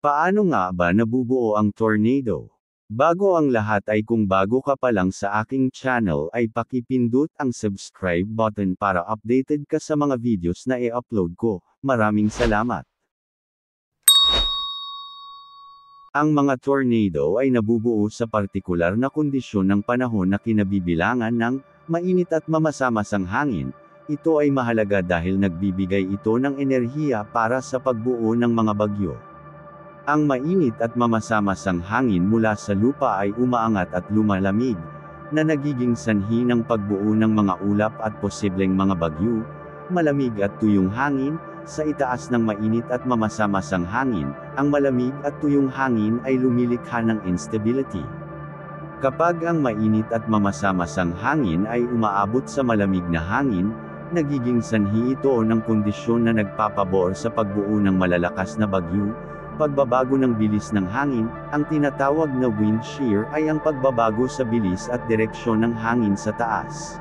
Paano nga ba nabubuo ang tornado? Bago ang lahat ay kung bago ka pa lang sa aking channel ay pakipindot ang subscribe button para updated ka sa mga videos na i-upload ko. Maraming salamat. Ang mga tornado ay nabubuo sa partikular na kondisyon ng panahon na kinabibilangan ng mainit at mamasamasang hangin. Ito ay mahalaga dahil nagbibigay ito ng enerhiya para sa pagbuo ng mga bagyo. Ang mainit at mamasamasang hangin mula sa lupa ay umaangat at lumalamig, na nagiging sanhi ng pagbuo ng mga ulap at posibleng mga bagyo. Malamig at tuyong hangin, sa itaas ng mainit at mamasamasang hangin, ang malamig at tuyong hangin ay lumilikha ng instability. Kapag ang mainit at mamasamasang hangin ay umaabot sa malamig na hangin, nagiging sanhi ito ng kondisyon na nagpapabor sa pagbuo ng malalakas na bagyo. Pagbabago ng bilis ng hangin, ang tinatawag na wind shear ay ang pagbabago sa bilis at direksyon ng hangin sa taas.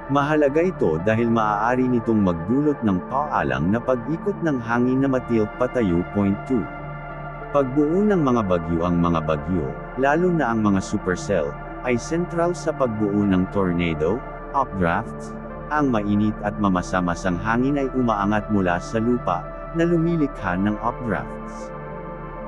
Mahalaga ito dahil maaari nitong magdulot ng paalang na pag-ikot ng hangin na matilt patayo. 2. Pagbuo ng mga bagyo. Ang mga bagyo, lalo na ang mga supercell, ay sentral sa pagbuo ng tornado, updrafts. Ang mainit at mamasamasang hangin ay umaangat mula sa lupa, na lumilikha ng updrafts.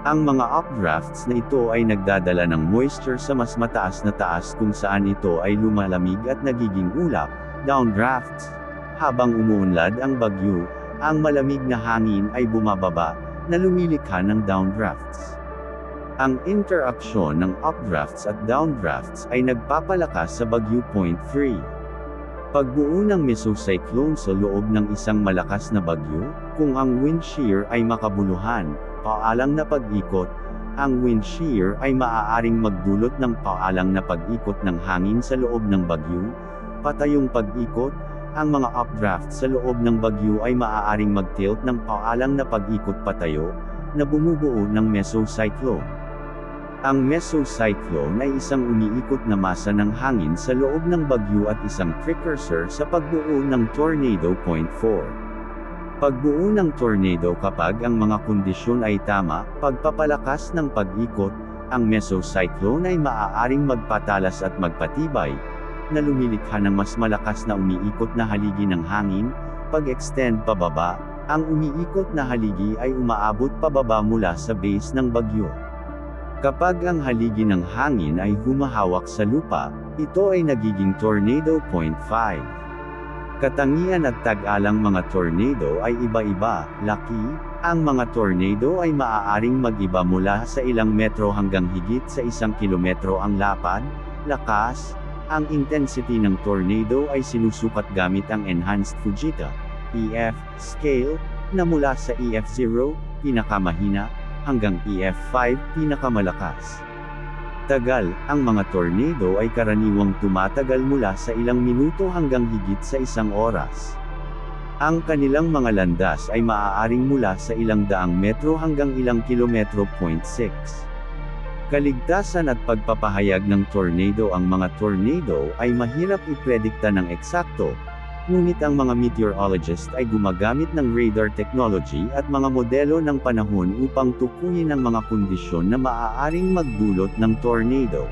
Ang mga updrafts na ito ay nagdadala ng moisture sa mas mataas na taas kung saan ito ay lumalamig at nagiging ulap, downdrafts. Habang umuunlad ang bagyo, ang malamig na hangin ay bumababa, na lumilikha ng downdrafts. Ang interaksyon ng updrafts at downdrafts ay nagpapalakas sa bagyo. 3. Pagbuo ng mesocyclone sa loob ng isang malakas na bagyo, kung ang wind shear ay makabuluhan, paalang na pag-ikot, ang wind shear ay maaaring magdulot ng paalang na pag-ikot ng hangin sa loob ng bagyo, patayong pag-ikot, ang mga updraft sa loob ng bagyo ay maaaring mag-tilt ng paalang na pag-ikot patayo, na bumubuo ng mesocyclone. Ang mesocyclone ay isang umiikot na masa ng hangin sa loob ng bagyo at isang precursor sa pagbuo ng tornado. 4. Pagbuo ng tornado. Kapag ang mga kondisyon ay tama, pagpapalakas ng pag-ikot, ang mesocyclone ay maaaring magpatalas at magpatibay, na lumilikha ng mas malakas na umiikot na haligi ng hangin. Pag-extend pababa, ang umiikot na haligi ay umaabot pababa mula sa base ng bagyo. Kapag ang haligi ng hangin ay humahawak sa lupa, ito ay nagiging tornado. 5. Katangian at tag-alang mga tornado ay iba-iba, laki. Ang mga tornado ay maaaring mag-iba mula sa ilang metro hanggang higit sa 1 kilometro ang lapad, lakas. Ang intensity ng tornado ay sinusukat gamit ang Enhanced Fujita (EF) scale, na mula sa EF0, pinakamahina, hanggang EF5, pinakamalakas. Tagal. Ang mga tornado ay karaniwang tumatagal mula sa ilang minuto hanggang higit sa 1 oras. Ang kanilang mga landas ay maaaring mula sa ilang daang metro hanggang ilang kilometro. 6. Kaligtasan at pagpapahayag ng tornado. Ang mga tornado ay mahirap ipredikta ng eksakto, ngunit ang mga meteorologist ay gumagamit ng radar technology at mga modelo ng panahon upang tukuyin ang mga kondisyon na maaaring magdulot ng tornado.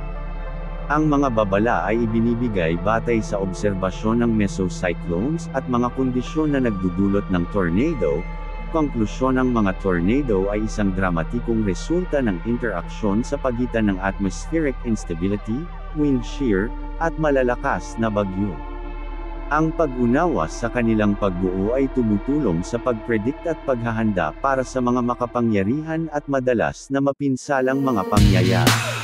Ang mga babala ay ibinibigay batay sa obserbasyon ng mesocyclones at mga kondisyon na nagdudulot ng tornado. Konklusyon: ang mga tornado ay isang dramatikong resulta ng interaksyon sa pagitan ng atmospheric instability, wind shear, at malalakas na bagyo. Ang pag-unawa sa kanilang pagbuo ay tumutulong sa pag-predict at paghahanda para sa mga makapangyarihan at madalas na mapinsalang mga pangyayari.